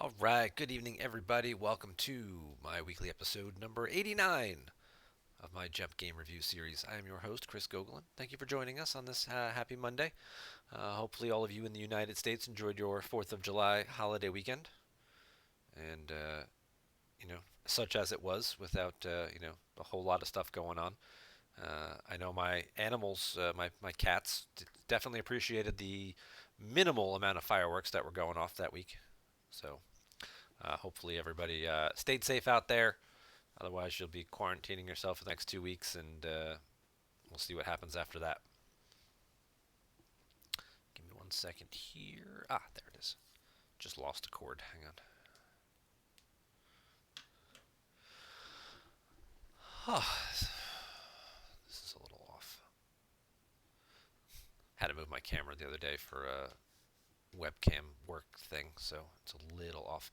All right, good evening, everybody. Welcome to my weekly episode number 89 of my GEMP game review series. I am your host, Chris Gogolin. Thank you for joining us on this happy Monday. Hopefully, all of you in the United States enjoyed your 4th of July holiday weekend. And, such as it was, without, a whole lot of stuff going on. I know my animals, my cats, definitely appreciated the minimal amount of fireworks that were going off that week. So, hopefully, everybody stayed safe out there. Otherwise, you'll be quarantining yourself for the next 2 weeks, and we'll see what happens after that. Give me 1 second here. Ah, there it is. Just lost a cord. Hang on. Oh, this is a little off. Had to move my camera the other day for a webcam work thing, so it's a little off.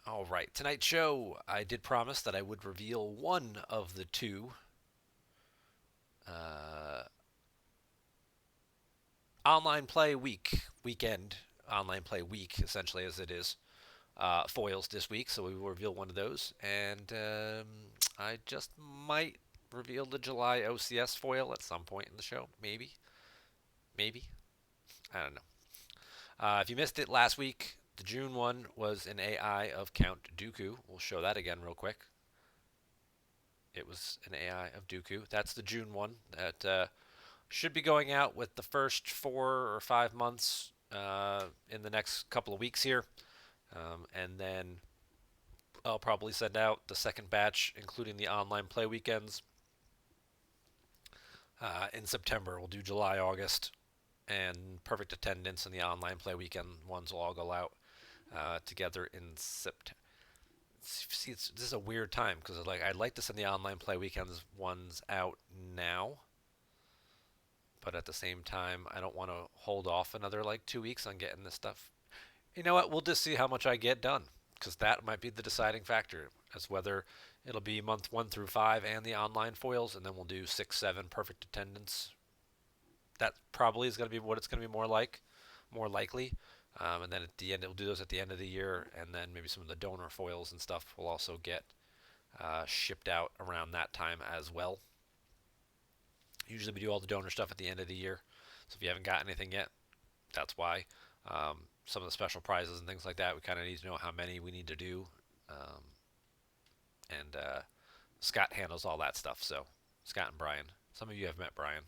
All right, tonight's show, I did promise that I would reveal one of the two uh, online play weekend, online play week, essentially as it is, foils this week. So we will reveal one of those, and I just might reveal the July OCS foil at some point in the show. Maybe, I don't know. If you missed it last week, the June one was an AI of Count Dooku. We'll show that again real quick. It was an AI of Dooku. That's the June one that should be going out with the first 4 or 5 months in the next couple of weeks here. And then I'll probably send out the second batch, including the online play weekends, in September. We'll do July, August, and perfect attendance and the online play weekend ones will all go out together in September. See, this is a weird time because I'd like to send the online play weekends ones out now, but at the same time, I don't want to hold off another like 2 weeks on getting this stuff. You know what? We'll just see how much I get done because that might be the deciding factor as whether it'll be month 1 through 5 and the online foils, and then we'll do 6, 7 perfect attendance. That probably is going to be what it's going to be more likely. And then at the end, we'll do those at the end of the year, and then maybe some of the donor foils and stuff will also get shipped out around that time as well. Usually we do all the donor stuff at the end of the year, so if you haven't got anything yet, that's why. Some of the special prizes and things like that, we kind of need to know how many we need to do. Um, and Scott handles all that stuff. So Scott and Brian. Some of you have met Brian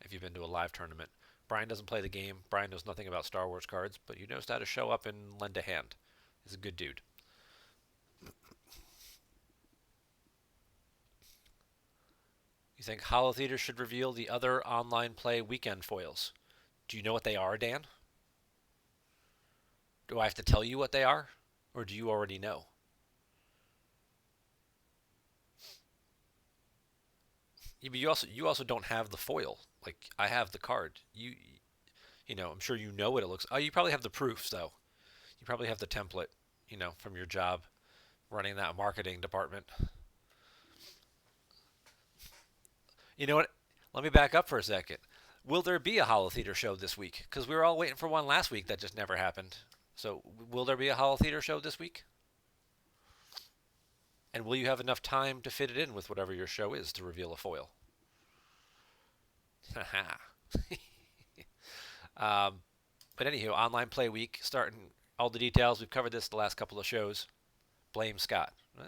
if you've been to a live tournament. Brian doesn't play the game. Brian knows nothing about Star Wars cards, but he knows how to show up and lend a hand. He's a good dude. You think Hollow Theater should reveal the other online play weekend foils? Do you know what they are, Dan? Do I have to tell you what they are, or do you already know? Yeah, but you also don't have the foil. Like I have the card. I'm sure you know what it looks. Oh, you probably have the proofs though. You probably have the template. From your job running that marketing department. You know what? Let me back up for a second. Will there be a Hollow Theater show this week? Because we were all waiting for one last week that just never happened. So will there be a Hollow Theater show this week? And will you have enough time to fit it in with whatever your show is to reveal a foil? Haha. um, but anywho, online play week starting all the details. We've covered this the last couple of shows. Blame Scott. Well,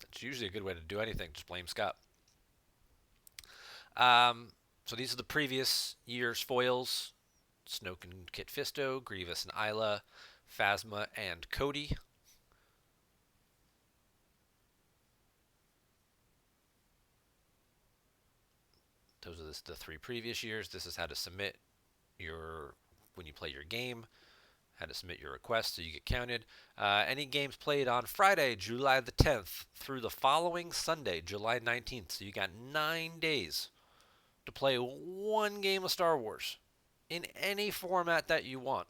that's usually a good way to do anything. Just blame Scott. So these are the previous year's foils: Snoke and Kit Fisto, Grievous and Isla, Phasma and Cody. Those are the three previous years. This is how to submit your when you play your game, how to submit your request so you get counted. Any games played on Friday, July the 10th, through the following Sunday, July 19th. So you got 9 days to play one game of Star Wars in any format that you want.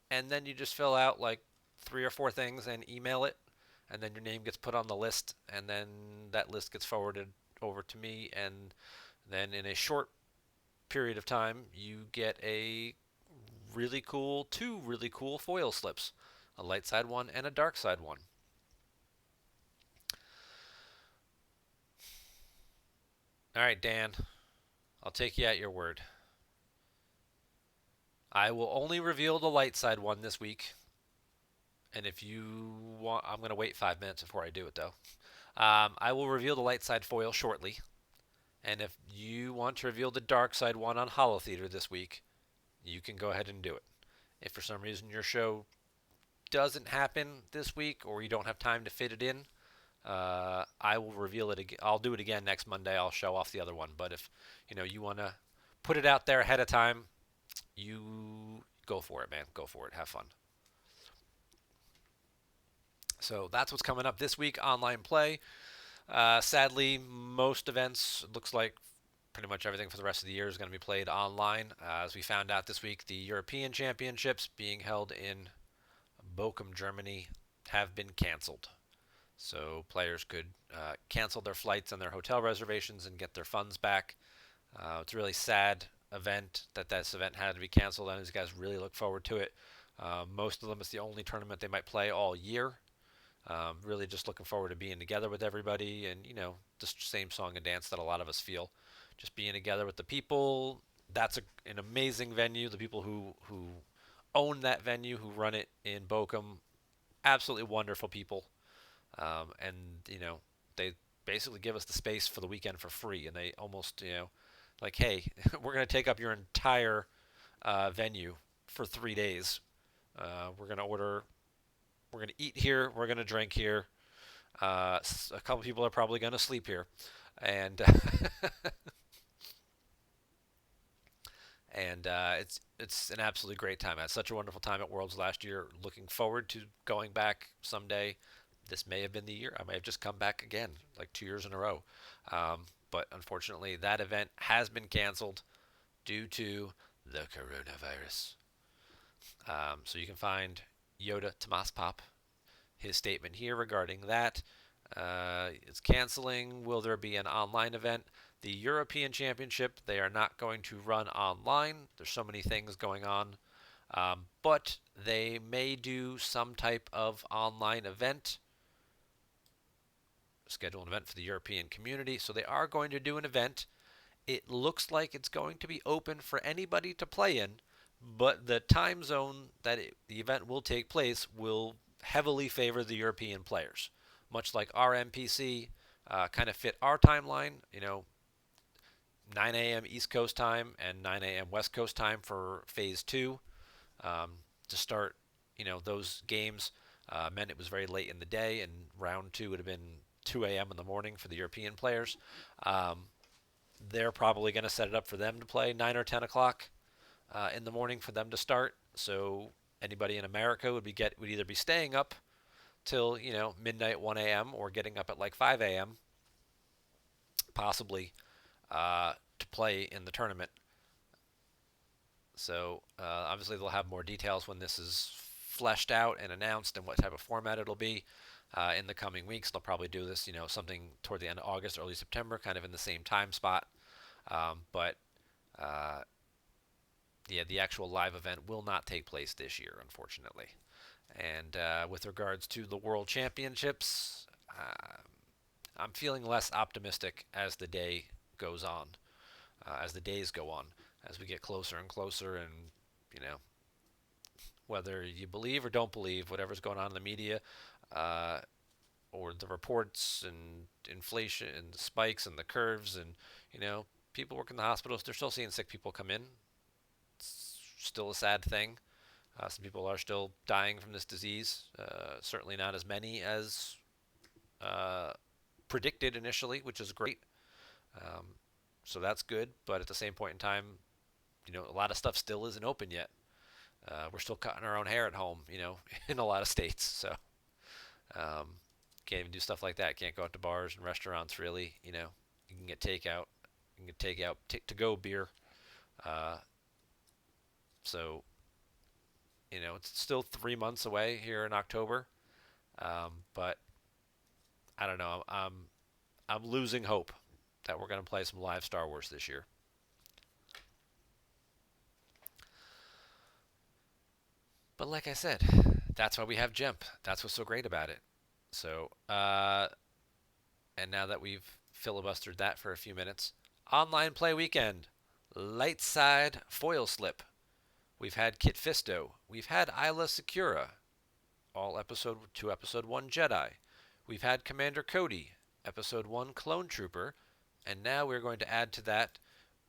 And then you just fill out like 3 or 4 things and email it. And then your name gets put on the list. And then that list gets forwarded over to me. And then in a short period of time, you get a two really cool foil slips, a light side one and a dark side one. All right, Dan, I'll take you at your word. I will only reveal the light side one this week. And if you want, I'm going to wait 5 minutes before I do it, though. I will reveal the light side foil shortly. And if you want to reveal the dark side one on Hollow Theater this week, you can go ahead and do it. If for some reason your show doesn't happen this week or you don't have time to fit it in, I will reveal it again. I'll do it again next Monday. I'll show off the other one. But if you want to put it out there ahead of time, you go for it, man. Go for it. Have fun. So that's what's coming up this week. Online play. Sadly, most events looks like pretty much everything for the rest of the year is going to be played online. As we found out this week, the European Championships being held in Bochum, Germany, have been canceled. So players could cancel their flights and their hotel reservations and get their funds back. It's a really sad event that this event had to be canceled, and these guys really look forward to it. Most of them, it's the only tournament they might play all year. Really just looking forward to being together with everybody and, the same song and dance that a lot of us feel. Just being together with the people. That's an amazing venue. The people who own that venue, who run it in Bochum, absolutely wonderful people. And, they basically give us the space for the weekend for free. And they almost, like, hey, we're going to take up your entire venue for 3 days. We're going to order we're going to eat here. We're going to drink here. A couple people are probably going to sleep here, and it's an absolutely great time. I had such a wonderful time at Worlds last year. Looking forward to going back someday. This may have been the year. I may have just come back again, like 2 years in a row. But unfortunately, that event has been canceled due to the coronavirus. So you can find Yoda Tomas Pop his statement here regarding that. It's canceling. Will there be an online event? The European Championship, they are not going to run online. There's so many things going on. But they may do some type of online event, schedule an event for the European community. So they are going to do an event. It looks like it's going to be open for anybody to play in, but the time zone that the event will take place will heavily favor the European players, much like our MPC kind of fit our timeline. 9 a.m. East Coast time and 9 a.m. West Coast time for Phase 2 to start. Those games meant it was very late in the day, and round 2 would have been 2 a.m. in the morning for the European players. They're probably going to set it up for them to play 9 or 10 o'clock in the morning for them to start. So anybody in America would either be staying up till midnight 1 a.m. or getting up at like 5 a.m. possibly to play in the tournament. So obviously they'll have more details when this is fleshed out and announced and what type of format it'll be in the coming weeks. They'll probably do this, something toward the end of August, early September, kind of in the same time spot. But yeah, the actual live event will not take place this year, unfortunately. And with regards to the World Championships, I'm feeling less optimistic as the day goes on, as the days go on, as we get closer and closer. And, whether you believe or don't believe whatever's going on in the media, or the reports and inflation and the spikes and the curves and, people work in the hospitals, they're still seeing sick people come in. It's still a sad thing. Some people are still dying from this disease. Certainly not as many as predicted initially, which is great. So that's good. But at the same point in time, a lot of stuff still isn't open yet. We're still cutting our own hair at home, in a lot of states. So can't even do stuff like that. Can't go out to bars and restaurants really. You can get takeout. You can get takeout, to-go beer. So it's still 3 months away here in October, but I don't know. I'm losing hope that we're going to play some live Star Wars this year. But like I said, that's why we have GEMP. That's what's so great about it. So, and now that we've filibustered that for a few minutes, online play weekend, light side foil slip. We've had Kit Fisto. We've had Isla Secura, all episode 2, episode 1 Jedi. We've had Commander Cody, episode 1 Clone Trooper, and now we're going to add to that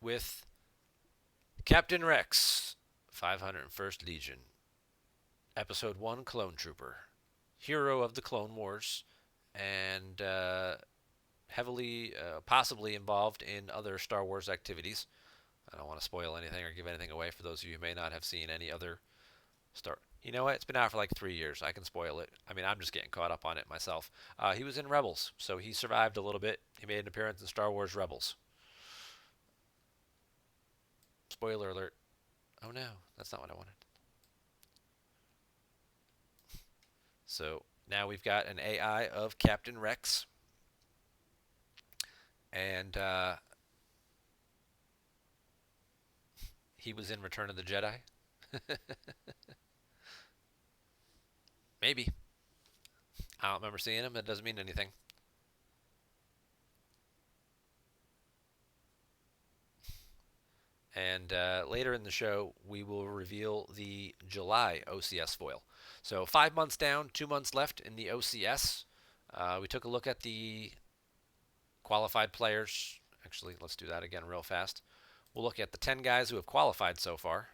with Captain Rex, 501st Legion, episode 1 Clone Trooper, hero of the Clone Wars, and heavily, possibly involved in other Star Wars activities. I don't want to spoil anything or give anything away for those of you who may not have seen any other Star. You know what? It's been out for like 3 years. I can spoil it. I mean, I'm just getting caught up on it myself. He was in Rebels, so he survived a little bit. He made an appearance in Star Wars Rebels. Spoiler alert. Oh no, that's not what I wanted. So now we've got an AI of Captain Rex, and he was in Return of the Jedi. Maybe. I don't remember seeing him. That doesn't mean anything. And later in the show, we will reveal the July OCS foil. So 5 months down, 2 months left in the OCS. We took a look at the qualified players. Actually, let's do that again real fast. We'll look at the 10 guys who have qualified so far.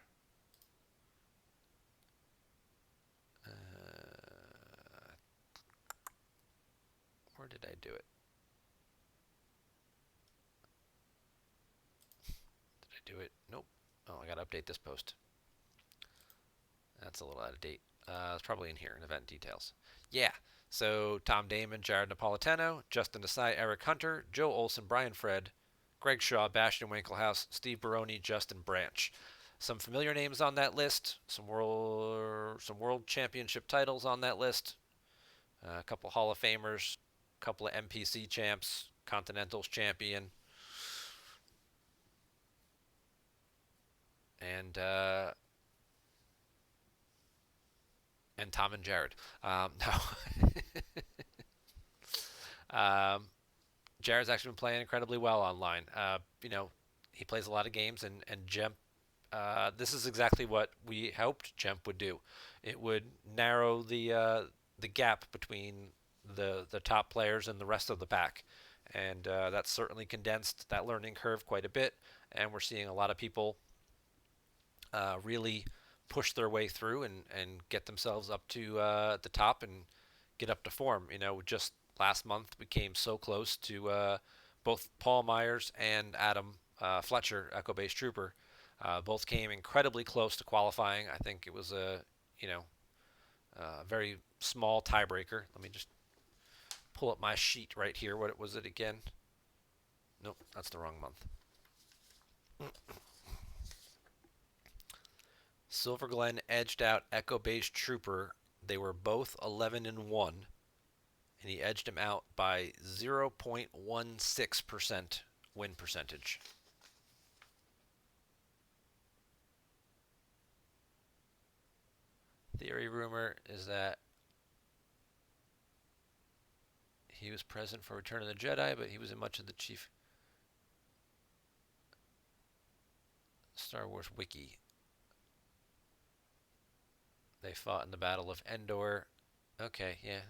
Where did I do it? Did I do it? Nope. Oh, I got to update this post. That's a little out of date. It's probably in here in event details. Yeah. So Tom Damon, Jared Napolitano, Justin Desai, Eric Hunter, Joe Olson, Brian Fred, Greg Shaw, Bastian Winklehouse, Steve Baroni, Justin Branch. Some familiar names on that list. Some world championship titles on that list. A couple Hall of Famers, a couple of MPC champs, Continentals champion, and Tom and Jared. No. Jared's actually been playing incredibly well online. He plays a lot of games, and GEMP. This is exactly what we hoped GEMP would do. It would narrow the gap between the top players and the rest of the pack, and that's certainly condensed that learning curve quite a bit. And we're seeing a lot of people really push their way through and get themselves up to the top and get up to form. Just last month we came so close to both Paul Myers and Adam Fletcher, Echo Base Trooper. Both came incredibly close to qualifying. I think it was a very small tiebreaker. Let me just pull up my sheet right here. What was it again? Nope, that's the wrong month. Silver Glen edged out Echo Base Trooper. They were both 11-1, and he edged him out by 0.16% win percentage. Theory rumor is that he was present for Return of the Jedi, but he was in much of the Chief Star Wars wiki. They fought in the Battle of Endor. Okay, yeah.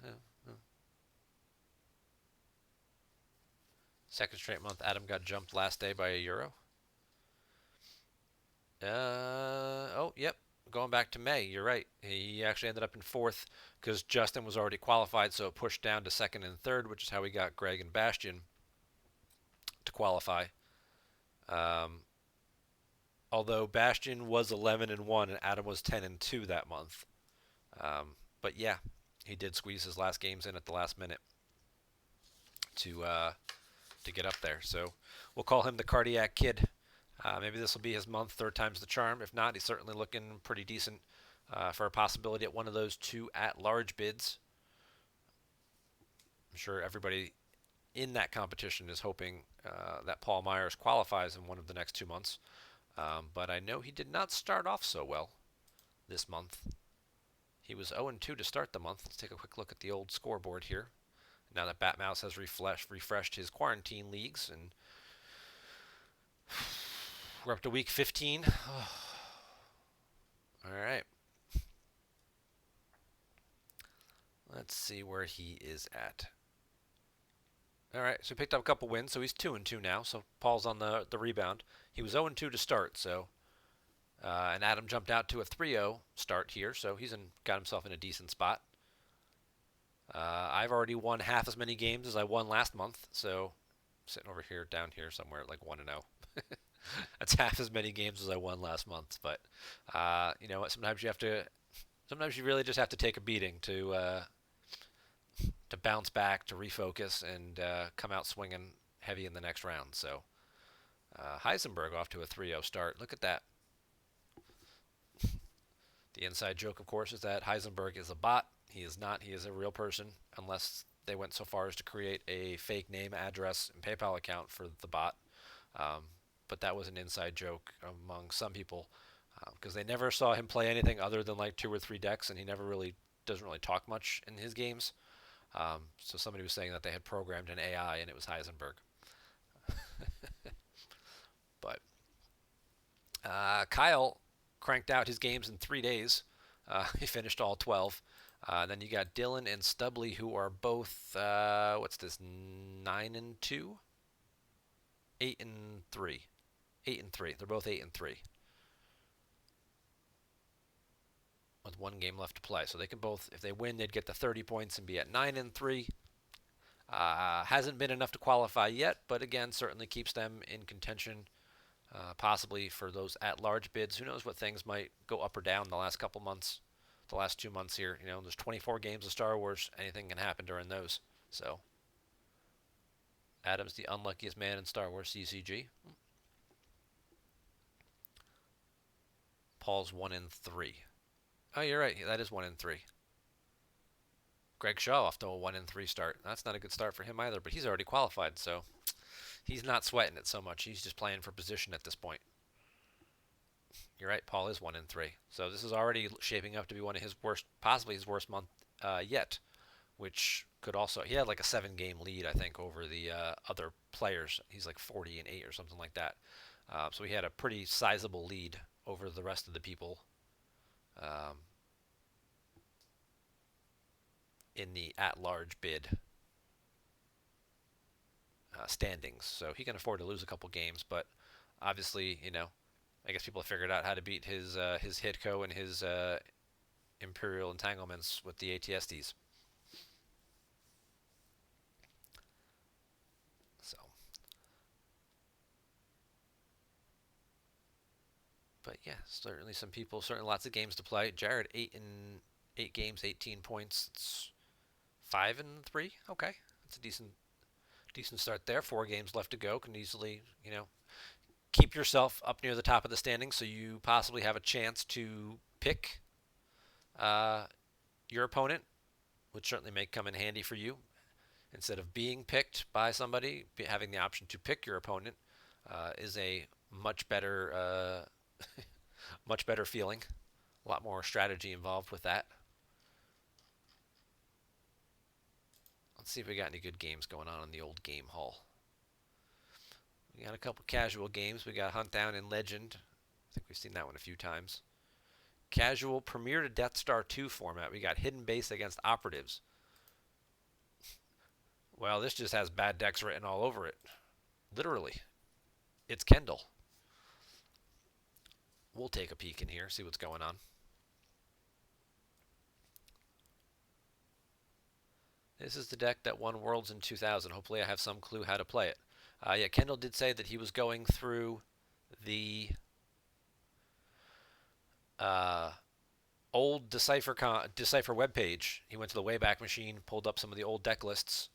Second straight month, Adam got jumped last day by a Euro. Oh, yep. Going back to May, you're right. He actually ended up in fourth because Justin was already qualified, so it pushed down to second and third, which is how we got Greg and Bastian to qualify. Although Bastian was 11-1 and Adam was 10-2 that month. But yeah, he did squeeze his last games in at the last minute to get up there. So we'll call him the Cardiac Kid. Maybe this will be his month, third time's the charm. If not, he's certainly looking pretty decent for a possibility at one of those 2 at-large bids. I'm sure everybody in that competition is hoping that Paul Myers qualifies in one of the next 2 months. But I know he did not start off so well this month. He was 0-2 to start the month. Let's take a quick look at the old scoreboard here. Now that Batmouse has refreshed his quarantine leagues, and we're up to week 15. All right. Let's see where he is at. All right, so he picked up a couple wins, so he's 2-2 now. So Paul's on the rebound. He was 0-2 to start, so and Adam jumped out to a 3-0 start here, so got himself in a decent spot. I've already won half as many games as I won last month, so I'm sitting over here, down here somewhere, like 1-0. That's half as many games as I won last month. But you know what? Sometimes you really just have to take a beating to bounce back, to refocus, and come out swinging heavy in the next round. So Heisenberg off to a 3-0 start. Look at that. The inside joke, of course, is that Heisenberg is a bot. He is not. He is a real person, unless they went so far as to create a fake name, address, and PayPal account for the bot. But that was an inside joke among some people because they never saw him play anything other than like 2 or 3 decks, and he doesn't really talk much in his games. So somebody was saying that they had programmed an AI and it was Heisenberg. But Kyle cranked out his games in 3 days. He finished all 12. Then you got Dylan and Stubley, who are both what's this, 9-2, 8-3, 8-3. They're both 8-3 with 1 game left to play. So they can both, if they win, they'd get the 30 points and be at 9-3. Hasn't been enough to qualify yet, but again, certainly keeps them in contention, possibly for those at-large bids. Who knows what things might go up or down the last couple months, the last 2 months here. You know, there's 24 games of Star Wars. Anything can happen during those. So Adam's the unluckiest man in Star Wars CCG. Paul's 1-3. Oh, you're right. That is 1-3. Greg Shaw off to a 1-3 start. That's not a good start for him either, but he's already qualified, so he's not sweating it so much. He's just playing for position at this point. You're right. Paul is 1-3. So this is already shaping up to be one of his worst, possibly his worst month yet, which could also, he had like a 7-game lead, I think, over the other players. He's like 40-8 or something like that. So he had a pretty sizable lead over the rest of the people in the at-large bid standings. So he can afford to lose a couple games, but obviously, you know, I guess people have figured out how to beat his Hitco and his Imperial entanglements with the ATSDs. So, but yeah, certainly some people, certainly lots of games to play. Jared, 8 games, 18 points. It's 5-3. Okay, that's a decent start there. 4 games left to go. Can easily, you know, keep yourself up near the top of the standings, so you possibly have a chance to pick your opponent, which certainly may come in handy for you. Instead of being picked by somebody, having the option to pick your opponent is a much better, much better feeling. A lot more strategy involved with that. Let's see if we got any good games going on in the old game hall. We got a couple casual games. We got Hunt Down and Legend. I think we've seen that one a few times. Casual Premier to Death Star 2 format. We got Hidden Base against Operatives. Well, this just has bad decks written all over it. Literally. It's Kendall. We'll take a peek in here, see what's going on. This is the deck that won Worlds in 2000. Hopefully I have some clue how to play it. Yeah, Kendall did say that he was going through the old Decipher webpage. He went to the Wayback Machine, pulled up some of the old deck lists.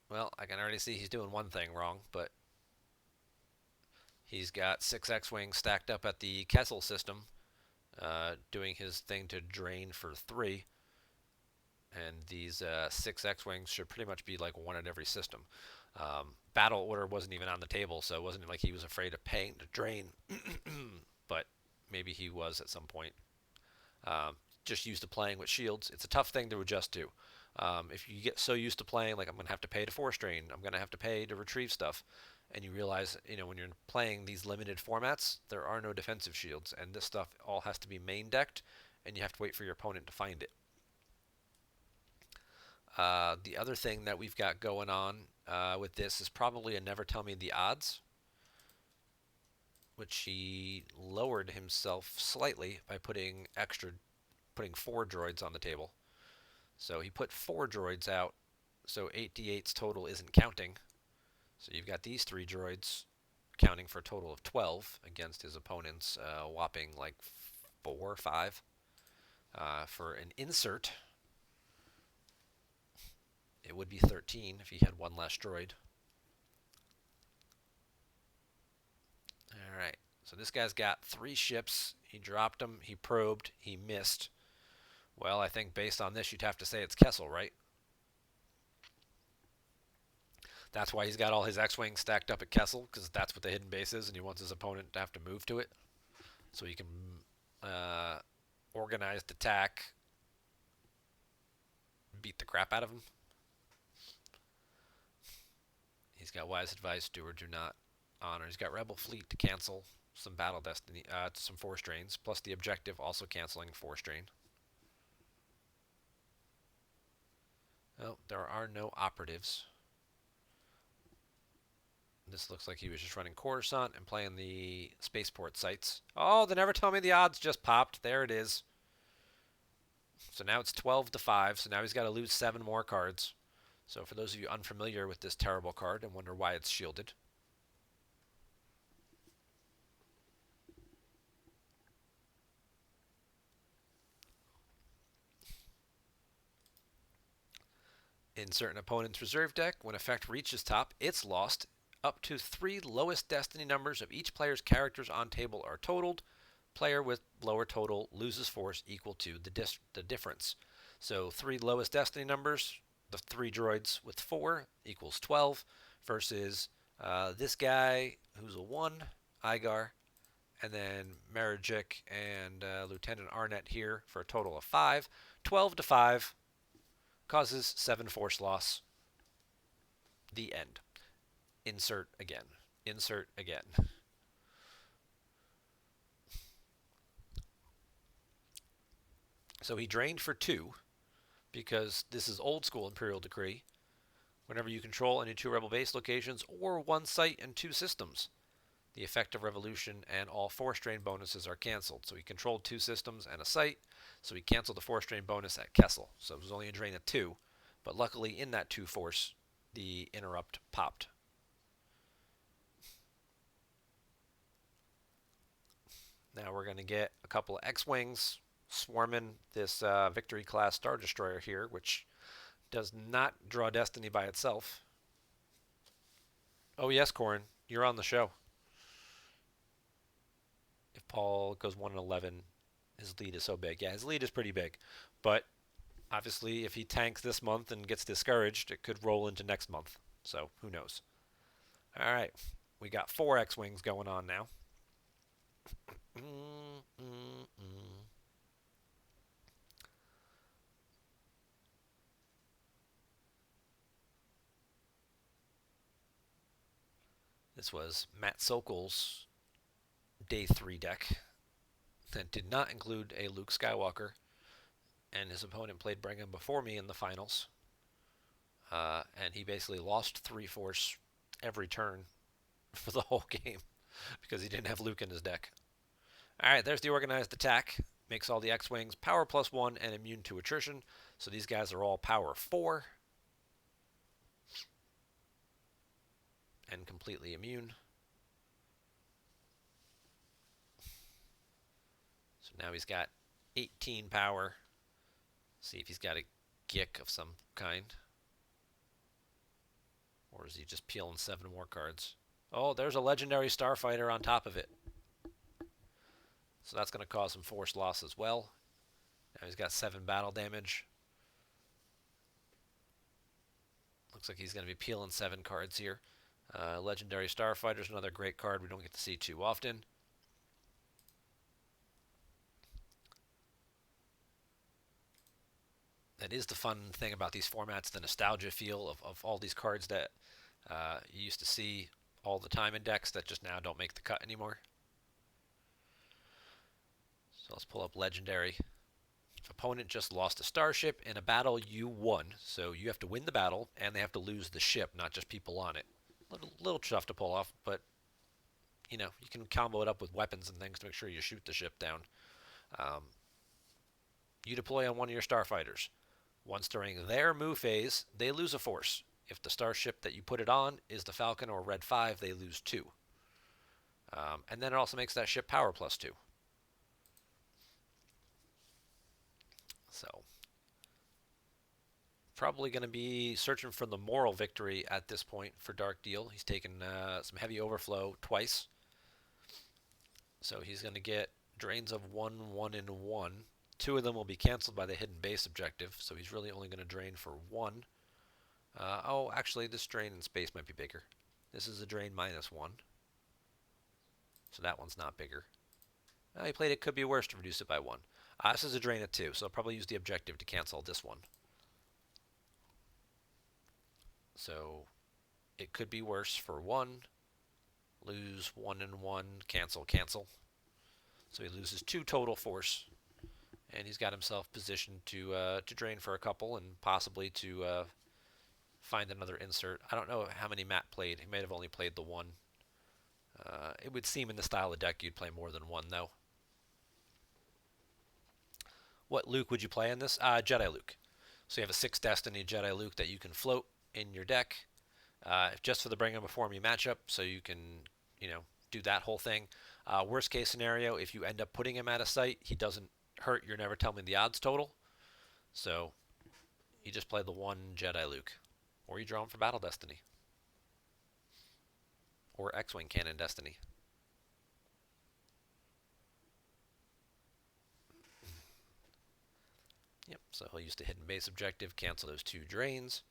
Well, I can already see he's doing one thing wrong, but he's got 6 X-Wings stacked up at the Kessel system, doing his thing to drain for 3. And these 6 X-Wings should pretty much be like 1 at every system. Battle order wasn't even on the table, so it wasn't like he was afraid of paying to drain. But Maybe he was at some point. Just used to playing with shields. It's a tough thing to adjust to. If you get so used to playing, like I'm going to have to pay to force drain, I'm going to have to pay to retrieve stuff, and you realize, when you're playing these limited formats, there are no defensive shields, and this stuff all has to be main decked, and you have to wait for your opponent to find it. The other thing that we've got going on with this is probably a never tell me the odds, which he lowered himself slightly by putting 4 droids on the table. So he put 4 droids out, so 8d8's total isn't counting. So you've got these 3 droids counting for a total of 12 against his opponent's whopping like 4 or 5. For an insert, it would be 13 if he had 1 less droid. Alright, so this guy's got 3 ships. He dropped them, he probed, he missed. Well, I think based on this, you'd have to say it's Kessel, right? That's why he's got all his X-Wings stacked up at Kessel, because that's what the hidden base is, and he wants his opponent to have to move to it. So he can organized attack, beat the crap out of him. He's got wise advice, do or do not honor. He's got rebel fleet to cancel some battle destiny, some force drains, plus the objective also canceling force drain. Oh, there are no operatives. This looks like he was just running Coruscant and playing the spaceport sites. Oh, they never tell me the odds just popped. There it is. So now it's 12-5. So now he's got to lose 7 more cards. So for those of you unfamiliar with this terrible card and wonder why it's shielded, insert an opponent's reserve deck. When effect reaches top, it's lost. Up to 3 lowest destiny numbers of each player's characters on table are totaled. Player with lower total loses force equal to the difference. So 3 lowest destiny numbers, the 3 droids with 4 equals 12, versus this guy who's a 1, Igar, and then Marajik and Lieutenant Arnett here for a total of 5. 12-5 causes 7 force loss. The end. Insert again. Insert again. So he drained for 2, because this is old school Imperial Decree. Whenever you control any 2 rebel base locations or 1 site and 2 systems, the effect of Revolution and all force drain bonuses are canceled. So he controlled 2 systems and a site, so he canceled the force drain bonus at Kessel. So it was only a drain of 2, but luckily in that 2 force, the interrupt popped. Now we're going to get a couple of X-Wings swarming this Victory class Star Destroyer here, which does not draw destiny by itself. Oh yes, Corin, you're on the show. If Paul goes 1-11, his lead is so big. Yeah, his lead is pretty big, but obviously if he tanks this month and gets discouraged, it could roll into next month. So who knows? All right, we got 4 X-Wings going on now. This was Matt Sokol's Day 3 deck that did not include a Luke Skywalker, and his opponent played Brigham before me in the finals, and he basically lost 3 force every turn for the whole game because he didn't have Luke in his deck. Alright, there's the organized attack. Makes all the X-Wings power +1 and immune to attrition. So these guys are all power 4 and completely immune. So now he's got 18 power. See if he's got a Gick of some kind. Or is he just peeling 7 more cards? Oh, there's a legendary starfighter on top of it. So that's going to cause some force loss as well. Now he's got 7 battle damage. Looks like he's going to be peeling 7 cards here. Legendary Starfighter is another great card we don't get to see too often. That is the fun thing about these formats, the nostalgia feel of all these cards that you used to see all the time in decks that just now don't make the cut anymore. So let's pull up Legendary. If opponent just lost a starship in a battle, you won. So you have to win the battle, and they have to lose the ship, not just people on it. Little tough to pull off, but you know you can combo it up with weapons and things to make sure you shoot the ship down. Um, you deploy on one of your starfighters. Once during their move phase, they lose a force. If the starship that you put it on is the Falcon or Red 5, they lose 2. And then it also makes that ship power plus 2. So, probably going to be searching for the moral victory at this point for Dark Deal. He's taken some heavy overflow twice. So, he's going to get drains of 1, 1, and 1. 2 of them will be canceled by the hidden base objective, so he's really only going to drain for 1. Oh, actually, this drain in space might be bigger. This is a drain minus 1. So that one's not bigger. He played it could be worse to reduce it by 1. This is a drain at 2, so I'll probably use the objective to cancel this one. So it could be worse for 1. Lose 1 and 1. Cancel, cancel. So he loses 2 total force. And he's got himself positioned to drain for a couple and possibly to find another insert. I don't know how many Matt played. He may have only played the 1. It would seem in the style of deck you'd play more than 1, though. What Luke would you play in this? Jedi Luke. So you have a 6 Destiny Jedi Luke that you can float in your deck just for the Bring Him Before Me matchup, so you can, do that whole thing. Worst case scenario, if you end up putting him at a site, he doesn't hurt your Never Tell Me the odds total. So you just play the 1 Jedi Luke. Or you draw him for Battle Destiny. Or X-Wing Cannon Destiny. Yep, so he'll use the hidden base objective, cancel those 2 drains.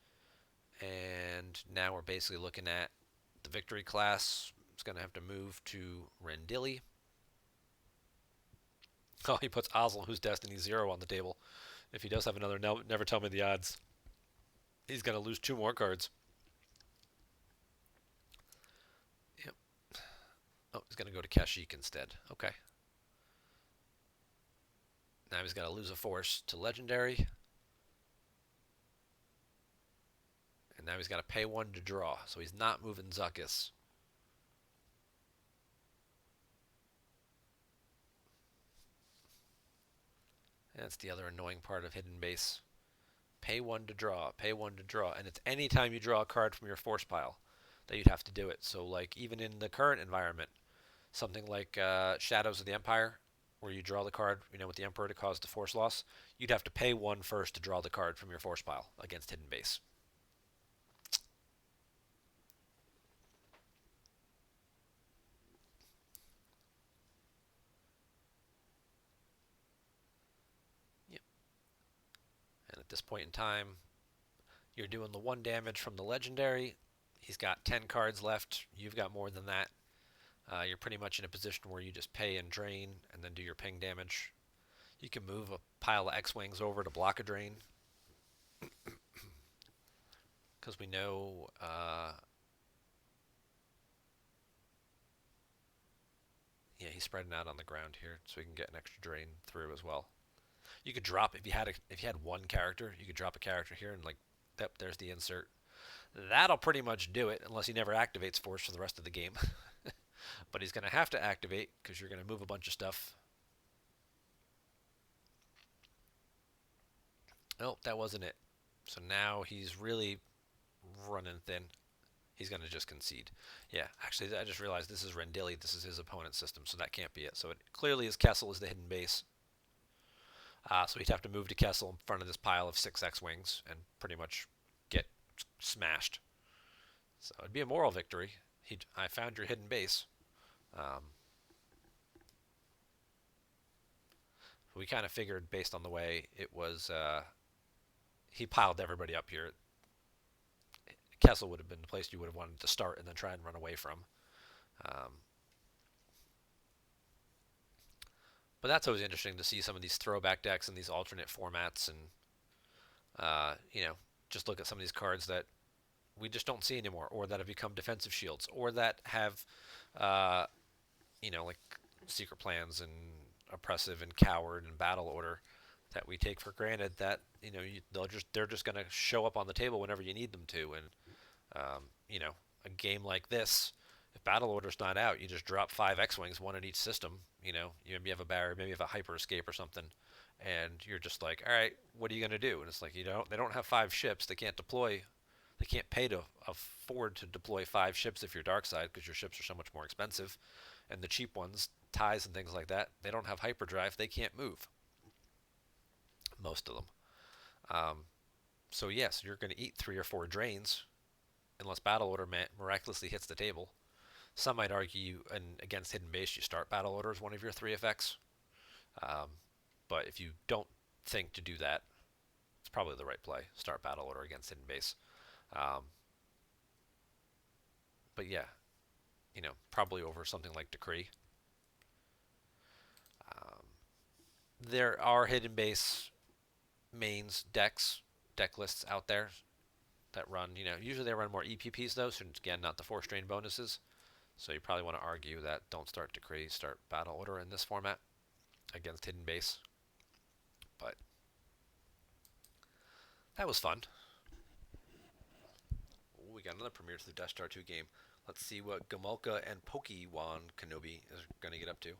And now we're basically looking at the victory class. It's going to have to move to Rendili. Oh, he puts Ozzel, who's Destiny 0, on the table. If he does have another Never Tell Me the odds, he's going to lose 2 more cards. Yep. Oh, he's going to go to Kashyyyk instead. Okay. Now he's got to lose a force to Legendary. And now he's got to pay 1 to draw. So he's not moving Zuckuss. That's the other annoying part of Hidden Base. Pay 1 to draw, pay 1 to draw. And it's any time you draw a card from your force pile that you'd have to do it. So, like, even in the current environment, something like Shadows of the Empire, where you draw the card, with the Emperor to cause the force loss, you'd have to pay 1 first to draw the card from your force pile against Hidden Base. Yep. And at this point in time, you're doing the 1 damage from the Legendary. He's got 10 cards left. You've got more than that. You're pretty much in a position where you just pay and drain and then do your ping damage. You can move a pile of X-Wings over to block a drain. Because we know yeah, he's spreading out on the ground here, so we can get an extra drain through as well. You could drop if you had 1 character, you could drop a character here and yep, there's the insert. That'll pretty much do it, unless he never activates force for the rest of the game. But he's going to have to activate because you're going to move a bunch of stuff. Oh, that wasn't it. So now he's really running thin. He's going to just concede. Yeah, actually, I just realized this is Rendili. This is his opponent's system, so that can't be it. So it clearly is Kessel is the hidden base. So he'd have to move to Kessel in front of this pile of 6 X-Wings and pretty much get smashed. So it'd be a moral victory. I found your hidden base. We kind of figured based on the way it was, he piled everybody up here. Kessel would have been the place you would have wanted to start and then try and run away from. But that's always interesting to see some of these throwback decks and these alternate formats and You know, just look at some of these cards that we just don't see anymore, or that have become defensive shields, or that have, uh, like secret plans and oppressive and coward and battle order that we take for granted that they're just going to show up on the table whenever you need them to. And a game like this, if battle order's not out, you just drop 5 X-wings, one in each system. You maybe have a barrier, maybe you have a hyper escape or something, and you're just like, all right, what are you going to do? And it's like they don't have 5 ships, they can't deploy. They can't pay to afford to deploy 5 ships if you're dark side, because your ships are so much more expensive. And the cheap ones, ties and things like that, they don't have hyperdrive. They can't move. Most of them. Um, so yes, you're going to eat 3 or 4 drains unless battle order miraculously hits the table. Some might argue, and against hidden base, you start battle order as one of your 3 effects. Um, but if you don't think to do that, it's probably the right play. Start battle order against hidden base. Um, but yeah, probably over something like Decree. Um, there are hidden base mains deck lists out there that run, usually they run more EPPs though, so again, not the 4 strain bonuses. So you probably want to argue that don't start Decree, start Battle Order in this format against hidden base. But that was fun. Ooh, we got another premiere to the Death Star 2 game. Let's see what Gamulka and Pokemon Kenobi is going to get up to.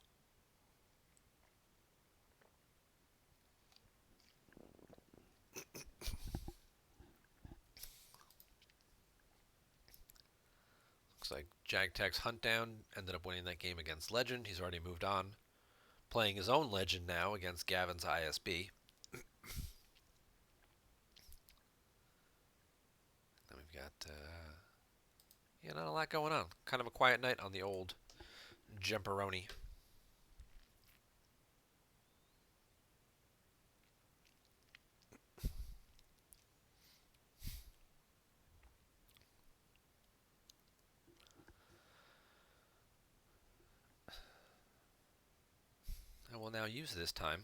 Looks like Jagtag's Huntdown ended up winning that game against Legend. He's already moved on. Playing his own Legend now against Gavin's ISB. Then we've got, not a lot going on. Kind of a quiet night on the old Jumperoni. I will now use this time.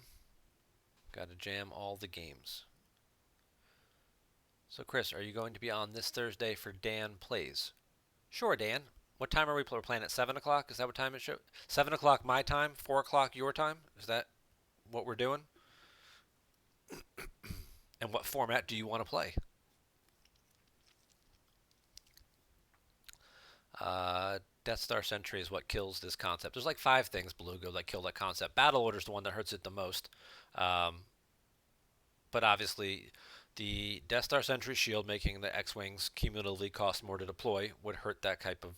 Got to jam all the games. So, Chris, are you going to be on this Thursday for Dan Plays? Sure, Dan. What time are we playing at 7 o'clock? Is that what time it shows? 7 o'clock my time, 4 o'clock your time? Is that what we're doing? And what format do you want to play? Death Star Sentry is what kills this concept. There's like 5 things, Beluga, that kill that concept. Battle Order is the one that hurts it the most. Um, but obviously, the Death Star Sentry shield making the X-wings cumulatively cost more to deploy would hurt that type of.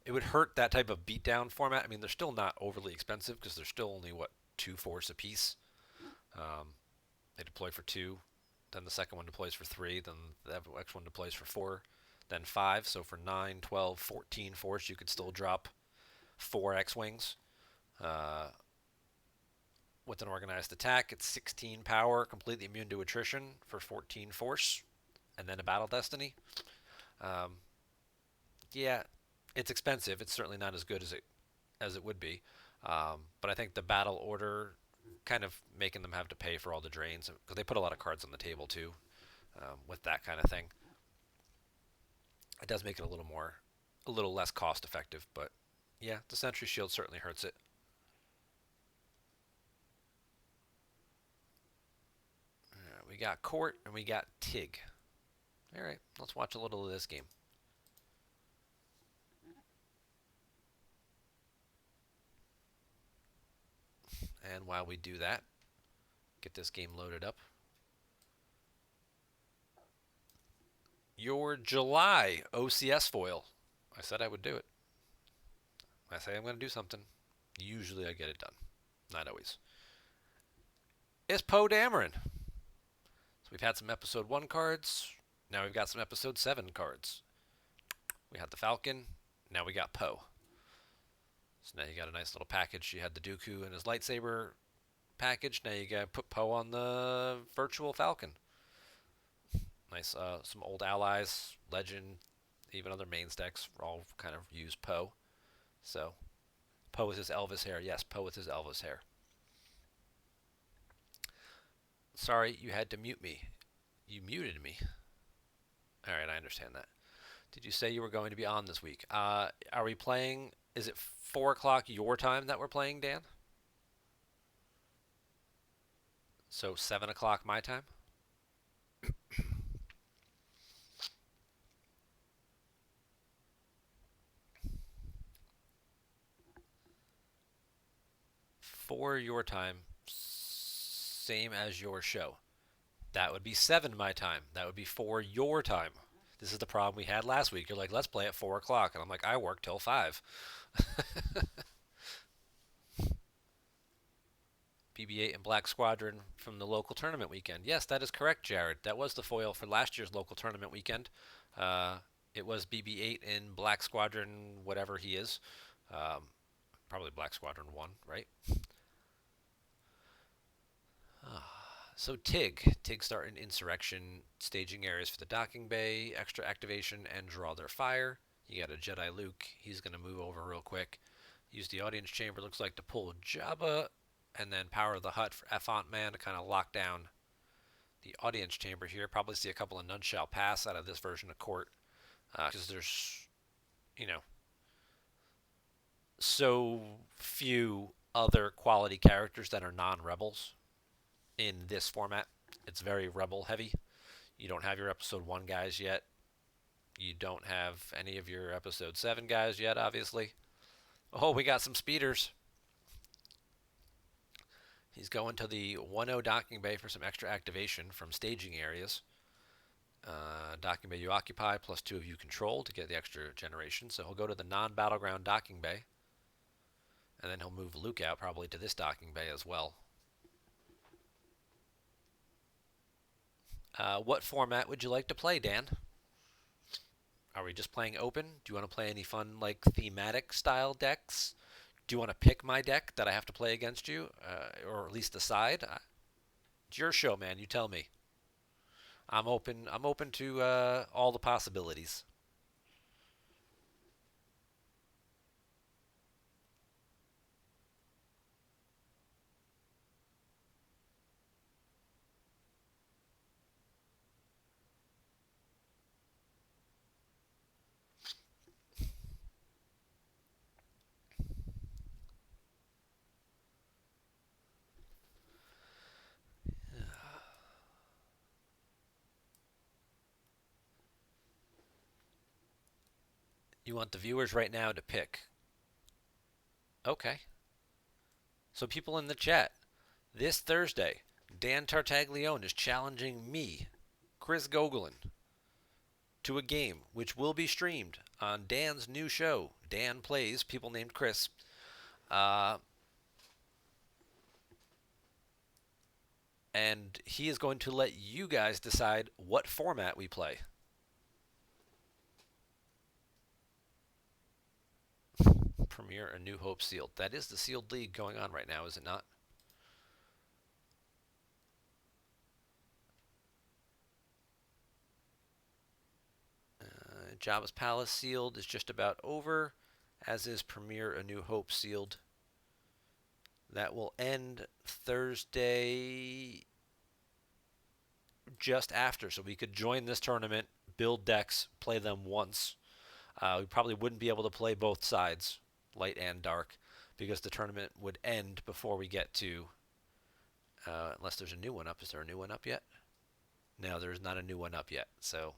It would hurt that type of beatdown format. I mean, they're still not overly expensive because they're still only 2 force apiece. Um, they deploy for 2, then the second one deploys for 3, then the X one deploys for 4, then 5. So for 9, 12, 14 force, you could still drop 4 X-wings. With an organized attack, it's 16 power, completely immune to attrition for 14 force, and then a battle destiny. Um, yeah, it's expensive. It's certainly not as good as it would be. But I think the battle order kind of making them have to pay for all the drains because they put a lot of cards on the table too. With that kind of thing, it does make it a little less cost effective. But yeah, the Sentry Shield certainly hurts it. We got Court and we got Tig. All right, let's watch a little of this game. And while we do that, get this game loaded up. Your July OCS foil. I said I would do it. I say I'm going to do something. Usually I get it done. Not always. It's Poe Dameron. So we've had some episode 1 cards. Now we've got some episode 7 cards. We had the Falcon. Now we got Poe. So now you got a nice little package. You had the Dooku and his lightsaber package. Now you got to put Poe on the virtual Falcon. Nice, some old allies, Legend, even other mains decks all kind of use Poe. So, Poe with his Elvis hair. Yes, Poe with his Elvis hair. Sorry, you had to mute me. You muted me. All right, I understand that. Did you say you were going to be on this week? Are we playing? Is it 4 o'clock your time that we're playing, Dan? So 7 o'clock my time. 4 your time, same as your show. That would be 7 my time. That would be 4 your time. This is the problem we had last week. You're like, let's play at 4 o'clock, and I'm like, I work till 5. BB-8 and Black Squadron from the local tournament weekend. Yes, that is correct, Jared. That was the foil for last year's local tournament weekend. Uh, it was BB-8 in Black Squadron, whatever he is. Um, Probably Black Squadron 1, right? So TIG starting insurrection, staging areas for the docking bay, extra activation, and draw their fire. You got a Jedi Luke. He's going to move over real quick. Use the audience chamber, looks like, to pull Jabba, and then power the hut for Effant Man to kind of lock down the audience chamber here. Probably see a couple of None Shall Pass out of this version of Court, because there's, you know, so few other quality characters that are non-rebels in this format. It's very rebel heavy. You don't have your episode 1 guys yet. You don't have any of your episode 7 guys yet, obviously. Oh, we got some speeders. He's going to the 1-0 docking bay for some extra activation from staging areas. Docking bay you occupy, plus 2 of you control to get the extra generation. So he'll go to the non-battleground docking bay. And then he'll move Luke out probably to this docking bay as well. What format would you like to play, Dan? Are we just playing open? Do you want to play any fun, like, thematic style decks? Do you want to pick my deck that I have to play against you, or at least decide? It's your show, man. You tell me. I'm open. I'm open to all the possibilities. You want the viewers right now to pick. Okay. So people in the chat, this Thursday, Dan Tartaglione is challenging me, Chris Gogolin, to a game which will be streamed on Dan's new show, Dan Plays People Named Chris. Uh, and he is going to let you guys decide what format we play. Premiere A New Hope Sealed. That is the sealed league going on right now, is it not? Jabba's Palace sealed is just about over, as is Premiere A New Hope sealed. That will end Thursday just after, so we could join this tournament, build decks, play them once. We probably wouldn't be able to play both sides, light and dark, because the tournament would end before we get to, unless there's a new one up. Is there a new one up yet? No, there's not a new one up yet. So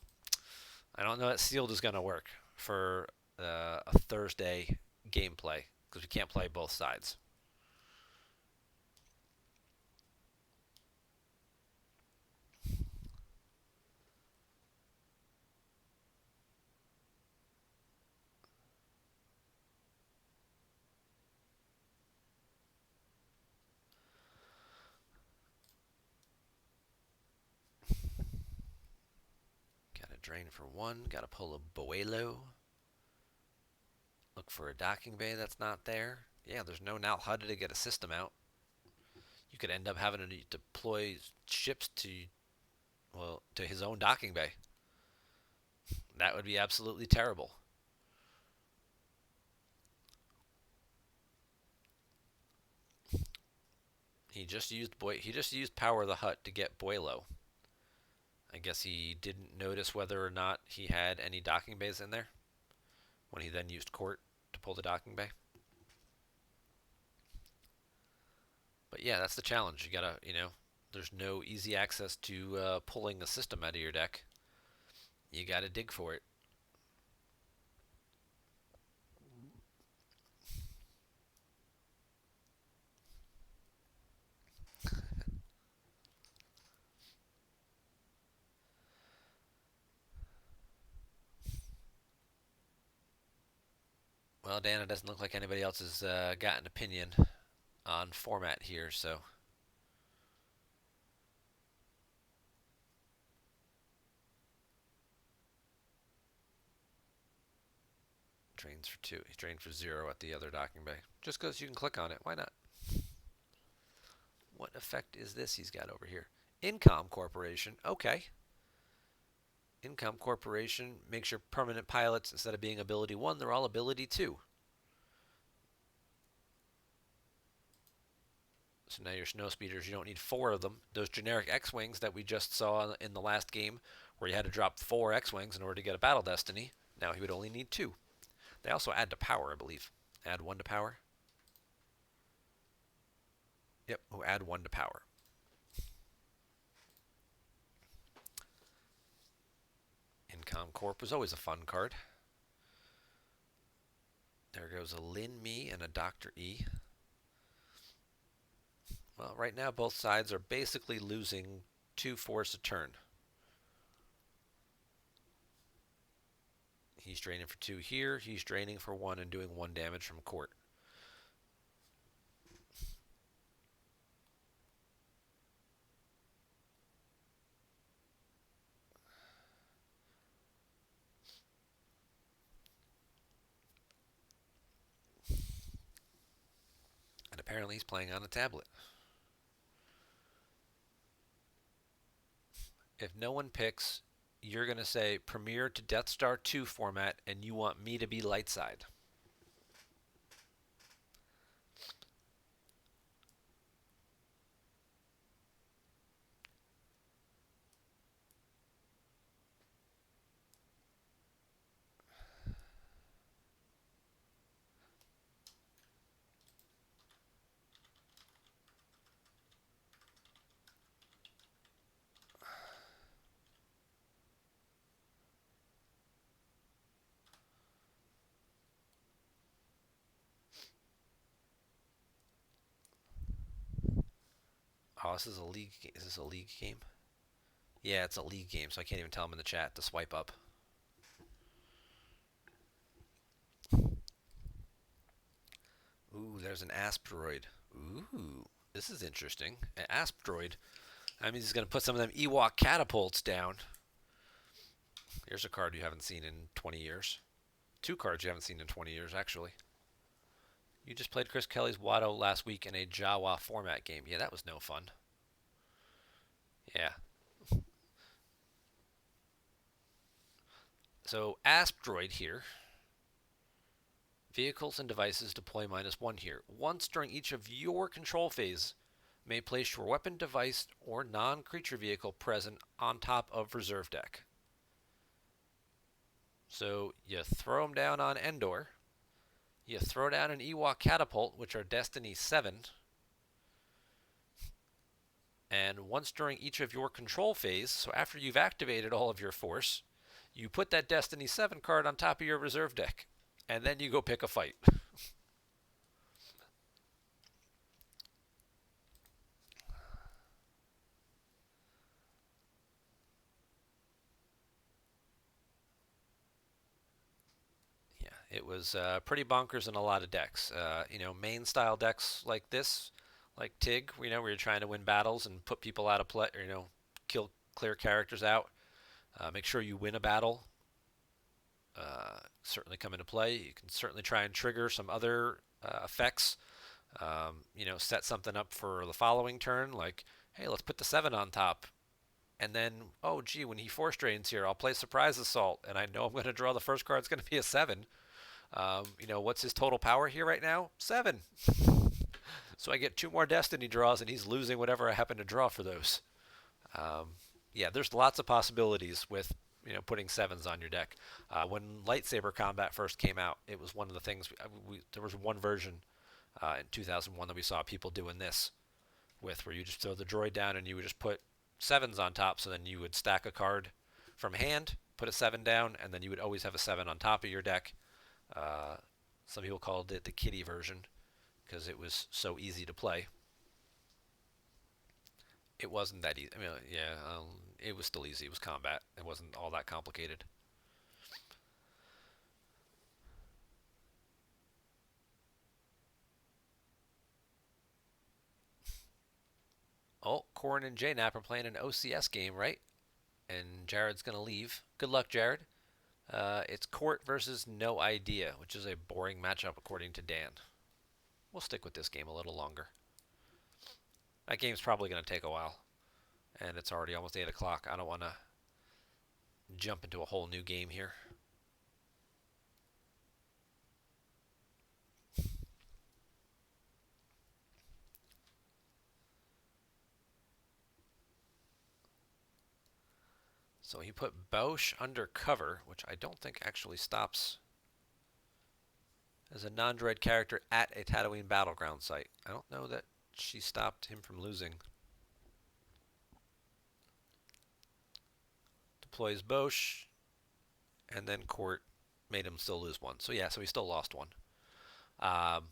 I don't know that sealed is going to work for a Thursday gameplay, because we can't play both sides. Got to drain for 1. Got to pull a Boelo. Look for a docking bay that's not there. Yeah, there's no Nal Hutta to get a system out. You could end up having to deploy ships to his own docking bay. That would be absolutely terrible. He just used Power the Hut to get Boilo. I guess he didn't notice whether or not he had any docking bays in there when he then used court to pull the docking bay. But yeah, that's the challenge. You gotta, there's no easy access to pulling a system out of your deck. You gotta dig for it. Well, Dan, it doesn't look like anybody else has got an opinion on format here, so drains for 2. He drained for 0 at the other docking bay. Just because you can click on it, why not? What effect is this he's got over here? Income Corporation. Okay. Income Corporation makes your permanent pilots, instead of being ability 1, they're all ability 2. So now your snow speeders, you don't need 4 of them. Those generic X-Wings that we just saw in the last game, where you had to drop 4 X-Wings in order to get a Battle Destiny, now he would only need 2. They also add to power, I believe. Add 1 to power. Yep, add 1 to power. Incom Corp was always a fun card. There goes a Lin Me and a Dr. E. Well, right now both sides are basically losing 2 force a turn. He's draining for 2 here. He's draining for 1 and doing 1 damage from court. And apparently he's playing on a tablet. If no one picks, you're going to say Premier to Death Star 2 format, and you want me to be light side. Oh, this is a league. Is this a league game? Yeah, it's a league game, so I can't even tell him in the chat to swipe up. Ooh, there's an asteroid. Ooh, this is interesting. An asteroid. I mean, he's going to put some of them Ewok catapults down. Here's a card you haven't seen in 20 years. 2 cards you haven't seen in 20 years, actually. You just played Chris Kelly's Watto last week in a Jawa format game. Yeah, that was no fun. Yeah. So, Asteroid here. Vehicles and devices deploy -1 here. Once during each of your control phase, may place your weapon, device, or non-creature vehicle present on top of reserve deck. So you throw them down on Endor. You throw down an Ewok catapult, which are Destiny 7. And once during each of your control phase, so after you've activated all of your force, you put that Destiny 7 card on top of your reserve deck. And then you go pick a fight. Yeah, it was pretty bonkers in a lot of decks. Main style decks like this, like TIG, where you're trying to win battles and put people out of play, or, clear characters out. Make sure you win a battle. Certainly come into play. You can certainly try and trigger some other effects. Set something up for the following turn, like, hey, let's put the 7 on top. And then, oh, gee, when he force drains here, I'll play Surprise Assault, and I know I'm going to draw the first card. It's going to be a 7. What's his total power here right now? 7. So I get 2 more Destiny draws, and he's losing whatever I happen to draw for those. Yeah, there's lots of possibilities with putting sevens on your deck. When lightsaber combat first came out, it was one of the things. There was one version in 2001 that we saw people doing this with, where you just throw the droid down and you would just put sevens on top. So then you would stack a card from hand, put a seven down, and then you would always have a seven on top of your deck. Uh, some people called it the kitty version because it was so easy to play. It wasn't that easy. I mean, yeah, it was still easy. It was combat. It wasn't all that complicated. Oh, Corin and JNap are playing an OCS game, right? And Jared's gonna leave. Good luck, Jared. It's Court versus No Idea, which is a boring matchup according to Dan. We'll stick with this game a little longer. That game's probably gonna take a while, and it's already almost 8 o'clock. I don't want to jump into a whole new game here. So he put Bausch under cover, which I don't think actually stops as a non-droid character at a Tatooine battleground site. I don't know that she stopped him from losing. Deploys Bausch, and then Court made him still lose one. So yeah, so he still lost one. Um,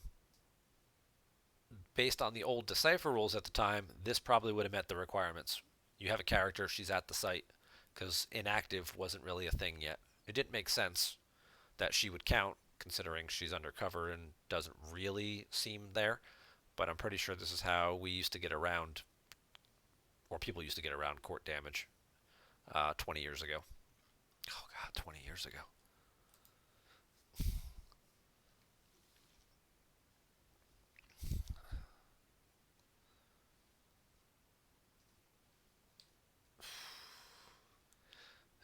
Based on the old Decipher rules at the time, this probably would have met the requirements. You have a character, she's at the site, because inactive wasn't really a thing yet. It didn't make sense that she would count, considering she's undercover and doesn't really seem there. But I'm pretty sure this is how we used to get around, or people used to get around court damage 20 years ago. Oh, God, 20 years ago.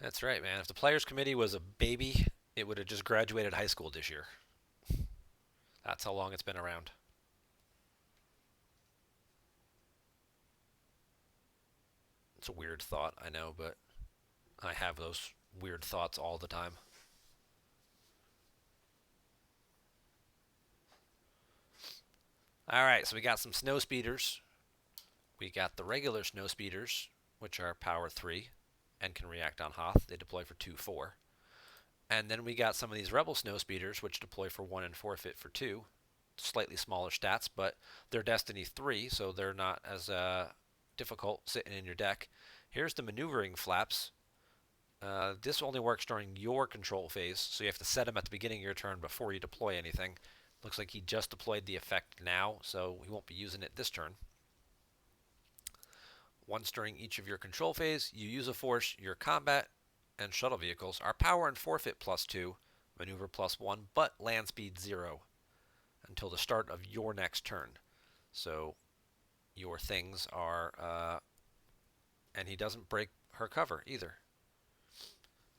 That's right, man. If the Players Committee was a baby, it would have just graduated high school this year. That's how long it's been around. It's a weird thought, I know, but I have those weird thoughts all the time. All right, so we got some snow speeders. We got the regular snow speeders, which are power 3 and can react on Hoth. They deploy for 2, 4. And then we got some of these rebel snow speeders, which deploy for 1 and forfeit for 2. Slightly smaller stats, but they're Destiny 3, so they're not as difficult sitting in your deck. Here's the maneuvering flaps. This only works during your control phase, so you have to set them at the beginning of your turn before you deploy anything. Looks like he just deployed the effect now, so he won't be using it this turn. Once during each of your control phase, you use a force, your combat and shuttle vehicles are power and forfeit +2, maneuver +1, but land speed 0 until the start of your next turn. So your things are, and he doesn't break her cover either.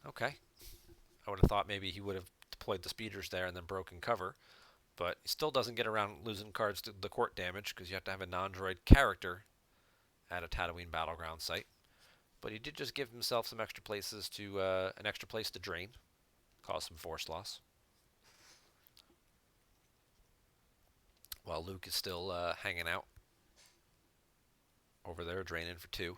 Okay. I would have thought maybe he would have deployed the speeders there and then broken cover, but he still doesn't get around losing cards to the court damage because you have to have a non-droid character at a Tatooine battleground site. But he did just give himself some extra places to an extra place to drain, cause some force loss. While Luke is still hanging out over there, draining for 2.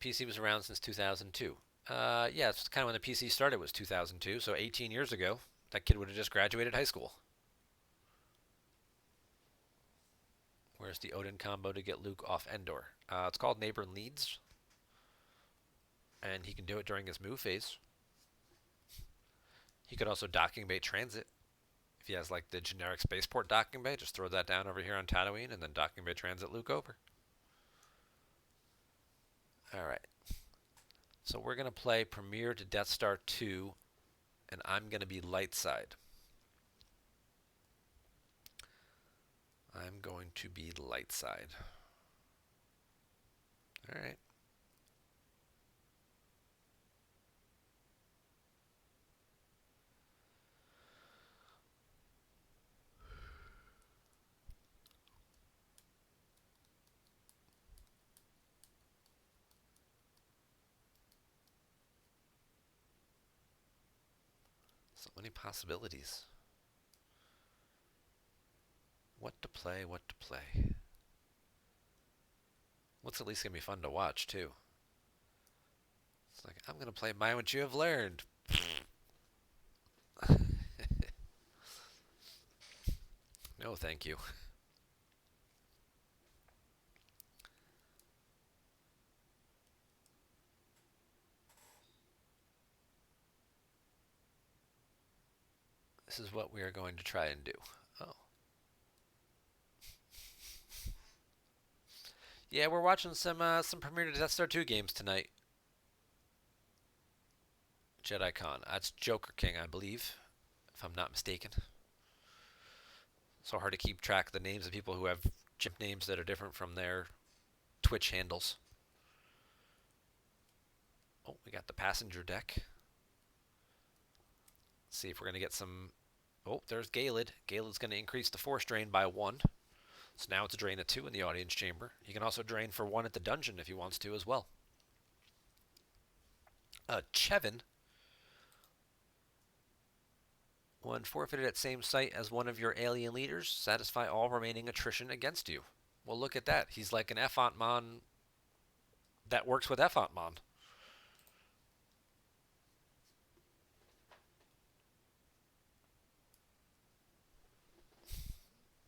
PC was around since 2002. Yeah, it's kind of when the PC started was 2002, so 18 years ago. That kid would have just graduated high school. Where's the Odin combo to get Luke off Endor? It's called Neighbor Leads, and he can do it during his move phase. He could also docking bay transit. If he has like the generic spaceport docking bay, just throw that down over here on Tatooine and then docking bay transit Luke over. Alright. So we're going to play Premiere to Death Star 2, and I'm going to be light side. I'm going to be light side. Alright. So many possibilities. What to play, what to play. What's at least going to be fun to watch, too. It's like, I'm going to play Mind What You Have Learned. No, thank you. This is what we are going to try and do. Oh. Yeah, we're watching some Premier Death Star 2 games tonight. Jedi Con. That's Joker King, I believe, if I'm not mistaken. So hard to keep track of the names of people who have chip names that are different from their Twitch handles. Oh, we got the passenger deck. Let's see if we're going to get some. Oh, there's Galed. Galed's going to increase the force drain by 1. So now it's a drain of 2 in the audience chamber. He can also drain for 1 at the dungeon if he wants to as well. Chevin. When forfeited at same site as one of your alien leaders, satisfy all remaining attrition against you. Well, look at that. He's like an Effantmon that works with Effantmon.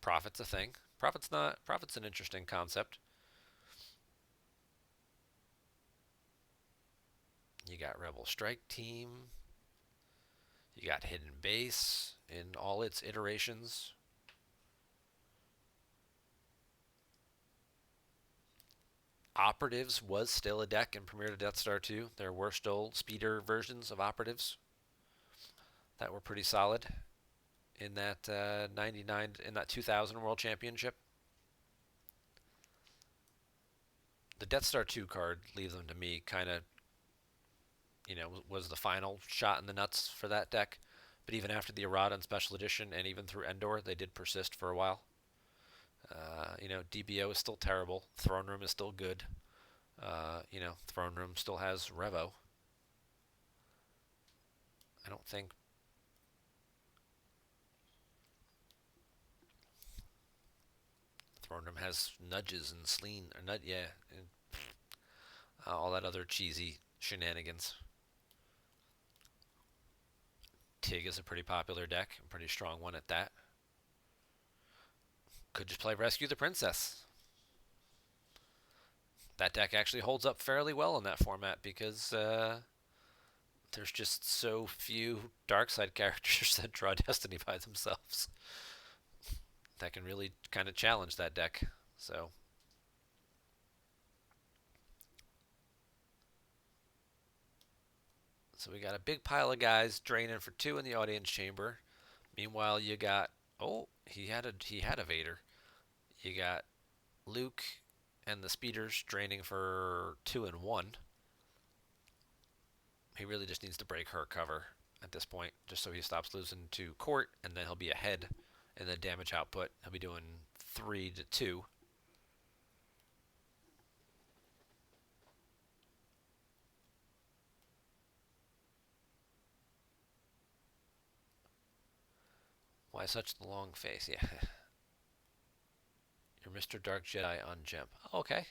Profit's a thing. Profit's an interesting concept. You got Rebel Strike Team. You got Hidden Base in all its iterations. Operatives was still a deck in Premier to Death Star 2. There were still speeder versions of Operatives that were pretty solid in that 99 in that 2000 World Championship. The Death Star 2 card, leave them to me, kind of, was the final shot in the nuts for that deck. But even after the errata and Special Edition, and even through Endor, they did persist for a while. DBO is still terrible. Throne Room is still good. Throne Room still has Revo. I don't think. Throne Room has Nudges and Sleen, or yeah, and all that other cheesy shenanigans. Tig is a pretty popular deck, a pretty strong one at that. Could just play Rescue the Princess. That deck actually holds up fairly well in that format because there's just so few dark side characters that draw Destiny by themselves. That can really kind of challenge that deck. So we got a big pile of guys draining for 2 in the audience chamber. Meanwhile, you got he had a Vader. You got Luke and the speeders draining for 2 and 1. He really just needs to break her cover at this point, just so he stops losing to Court, and then he'll be ahead in the damage output. He'll be doing 3 to 2. Why such the long face? Yeah. You're Mr. Dark Jedi on GEMP. Oh, okay.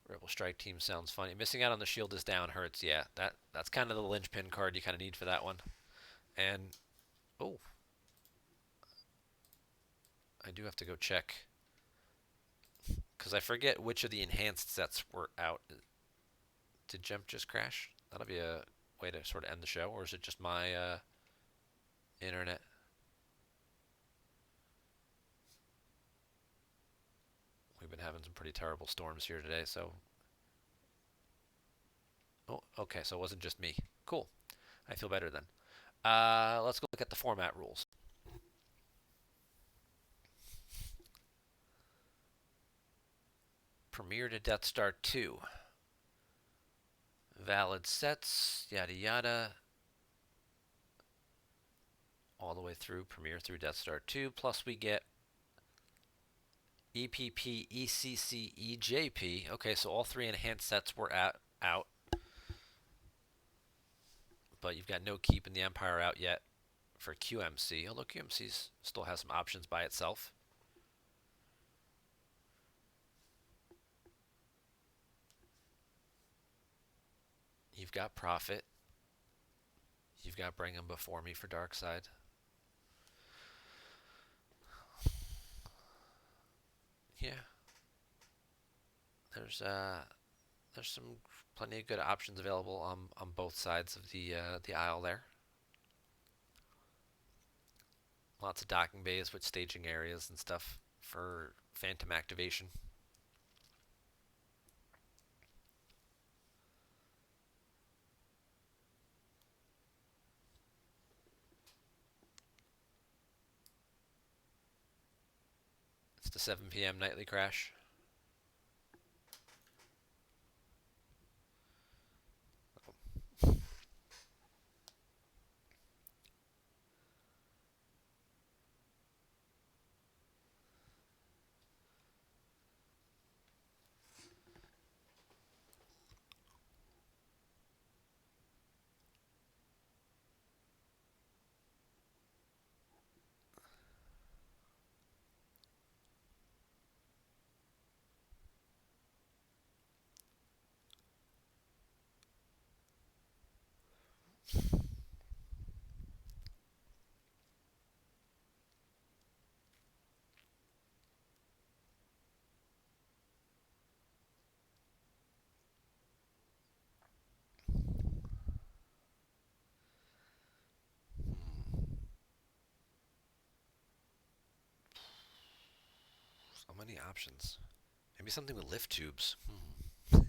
Rebel Strike Team sounds funny. Missing out on the shield is down hurts. Yeah, that's kind of the linchpin card you kind of need for that one. And I do have to go check because I forget which of the enhanced sets were out. Did GEMP just crash? That'll be a way to sort of end the show, or is it just my internet? We've been having some pretty terrible storms here today, so. Oh, okay, so it wasn't just me. Cool. I feel better then. Let's go look at the format rules. Premier to Death Star 2. Valid sets, yada yada. All the way through Premier through Death Star 2. Plus we get EPP, ECC, EJP. Okay, so all 3 enhanced sets were out. but you've got no keep in the Empire out yet for QMC, although QMC still has some options by itself. You've got Profit. You've got Bring 'em Before Me for Dark Side. Yeah, there's some plenty of good options available on both sides of the aisle there. Lots of docking bays with staging areas and stuff for Phantom activation. It's the 7 p.m. nightly crash. So many options. Maybe something with lift tubes. When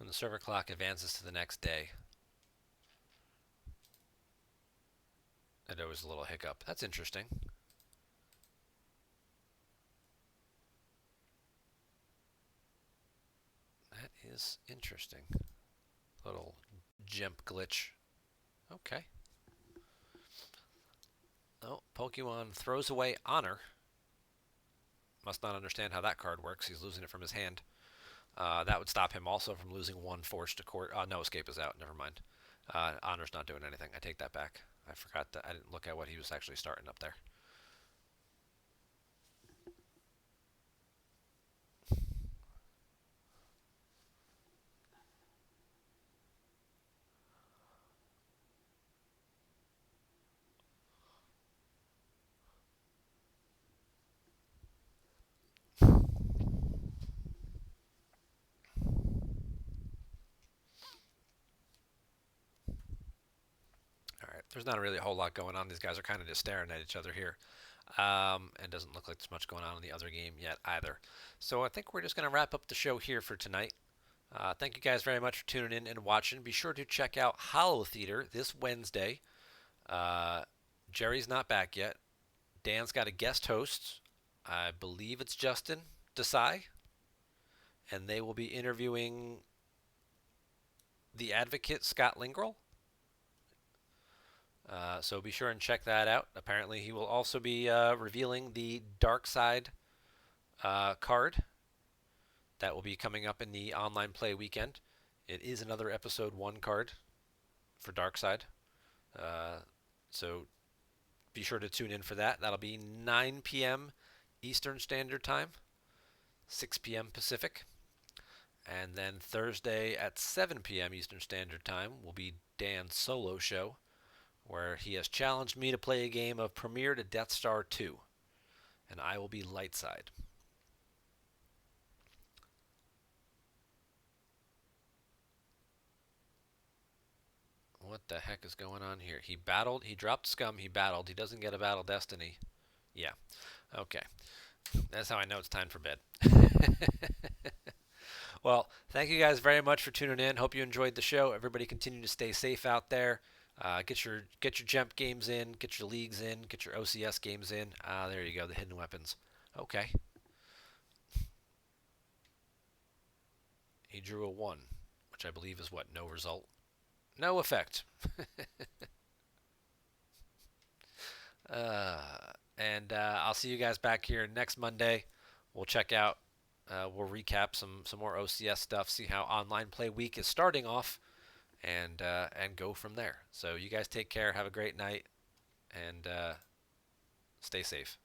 the server clock advances to the next day, it always a little hiccup. That's interesting. That is interesting. Little GEMP glitch. Okay. Oh, Pokemon throws away Honor. Must not understand how that card works. He's losing it from his hand. That would stop him also from losing one Force to Court. No, Escape is out. Never mind. Honor's not doing anything. I take that back. I forgot that. I didn't look at what he was actually starting up there. All right. There's not really a whole lot going on. These guys are kind of just staring at each other here. It doesn't look like there's much going on in the other game yet either. So I think we're just going to wrap up the show here for tonight. Thank you guys very much for tuning in and watching. Be sure to check out Hollow Theater this Wednesday. Jerry's not back yet. Dan's got a guest host. I believe it's Justin Desai. And they will be interviewing the advocate, Scott Lingrel. So be sure and check that out. Apparently, he will also be revealing the Dark Side card that will be coming up in the online play weekend. It is another episode 1 card for Dark Side. So be sure to tune in for that. That'll be 9 p.m. Eastern Standard Time, 6 p.m. Pacific. And then Thursday at 7 p.m. Eastern Standard Time will be Dan's solo show, where he has challenged me to play a game of Premier to Death Star 2, and I will be light side. What the heck is going on here? He battled, he dropped Scum, he battled, he doesn't get a Battle Destiny. Yeah, okay. That's how I know it's time for bed. Well, thank you guys very much for tuning in. Hope you enjoyed the show. Everybody continue to stay safe out there. Get your GEMP games in, get your leagues in, get your OCS games in. There you go, the hidden weapons. Okay. He drew a 1, which I believe is what? No result? No effect. And I'll see you guys back here next Monday. We'll check out we'll recap some more OCS stuff, see how online play week is starting off, and go from there. So you guys take care, have a great night, and stay safe.